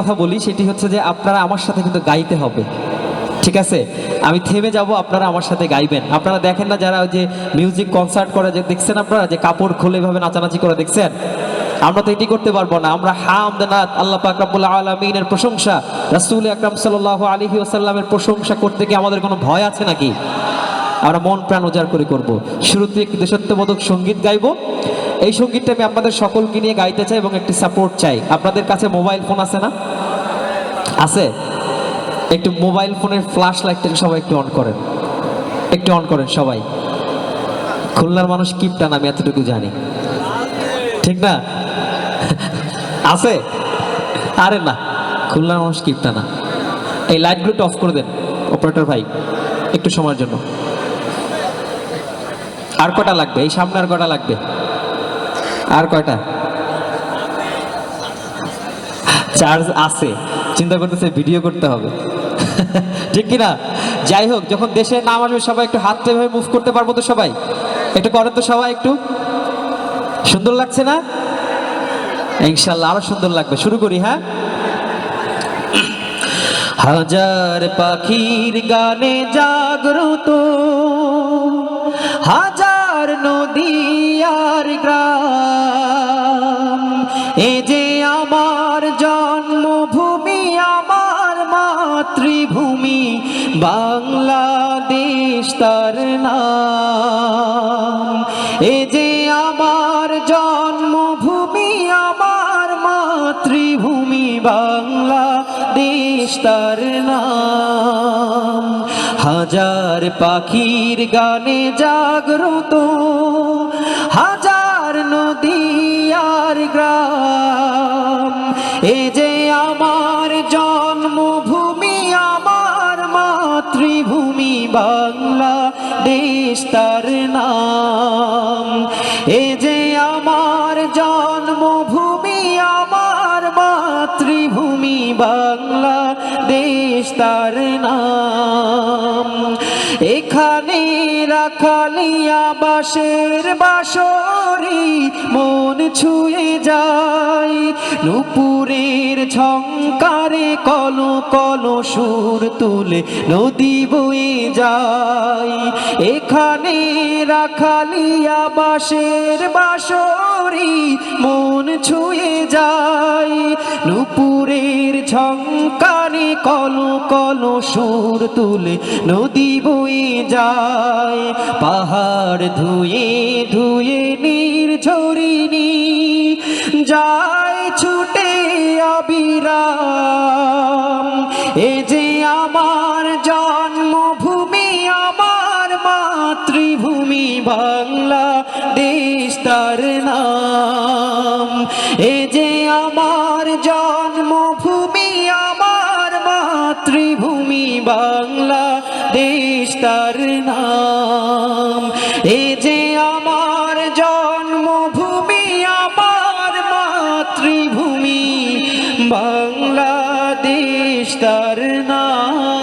কথা বলি সেটি হচ্ছে যে আপনারা আমার সাথে কিন্তু গাইতে হবে, ঠিক আছে? আমি থেমে যাব, আপনারা আমার সাথে গাইবেন। আপনারা দেখেন না যারা ওই যে মিউজিক কনসার্ট করে, যে দেখছেন আপনারা যে কাপড় খুলে এভাবে নাচানাচি করে, দেখছেন? আমরা তো এটি করতে পারবো না। আমরা হামদ নাত আল্লাহ পাক রব্বুল আলামিনের প্রশংসা, রাসূল আকরাম সাল্লাল্লাহু আলাইহি ওয়াসাল্লামের প্রশংসা করতে কি আমাদের কোনো ভয় আছে নাকি? আমরা মন প্রাণ উজাড় করে করব। শুরুতে একটি দেশাত্মবোধক সঙ্গীত গাইবো। এই সঙ্গীতটা আমি আপনাদের সকলকে নিয়ে গাইতে চাই এবং একটি সাপোর্ট চাই। আপনাদের কাছে মোবাইল ফোন আছে না? আছে? একটু মোবাইল ফোনের ফ্ল্যাশ লাইটটাকে সবাই একটু অন করেন, একটু অন করেন সবাই। খুলনার মানুষ কিপটা না, আমি এতটুকু জানি, ঠিক না? আছে? আরে না, খুলনার মানুষ কিপটা না। এই লাইটগুলো অফ করে দেন অপারেটর ভাই, একটু সময়ের জন্য। আর কটা লাগবে? এই সামনে আর কটা লাগবে? আর কয়টা? চার্জ আছে, চিন্তা করতেছে ভিডিও করতে হবে, ঠিক কিনা? যাই হোক, যখন দেশের নাম আসবে সবাই একটু হাত এভাবে মুভ করতে পারবো তো? সবাই একটু করেন তো, সবাই একটু। সুন্দর লাগছে না? ইনশাল্লাহ আরো সুন্দর লাগবে। শুরু করি, হ্যাঁ? হাজার পাখির গানে জাগ্রত, হাজার নদী আর গ্রাম, এ যে আমার জন্মভূমি, আমার মাতৃভূমি, বাংলাদেশ তার নাম। এ যে আমার জন্মভূমি, আমার মাতৃভূমি, বাংলাদেশ তার নাম। হাজার পাখির গানে জাগ্রত, হাজার নদী আর গ্রাম, এ যে আমার জন্মভূমি, আমার মাতৃভূমি, বাংলাদেশ তার নাম। এ যে আমার জন্মভূমি, আমার মাতৃভূমি, বাংলাদেশ তার নাম। এখানে রাখালিয়া বাঁশের বাঁশরি মন ছুঁয়ে যায়, নুপুরের ঝংকারে কলো কলো সুর তুলে নদী বয়ে যায়। এখানে রাখালিয়া বাঁশের বাঁশরি মন ছুঁয়ে যায়, নুপুরের ঝংকারে কলো কলো সুর তুলে নদী বয়ে যায়। পাহাড় ধুয়ে ধুয়ে নির্ঝরিণী যায় ছুটে অবিরাম। এ যে আমার জন্মভূমি, আমার মাতৃভূমি, বাংলাদেশ তার নাম। এ যে আমার জন্মভূমি, আমার মাতৃভূমি, বাংলাদেশ তার নাম। এ যে আমার জন্মভূমি, আমার মাতৃভূমি, বাংলাদেশ তার নাম।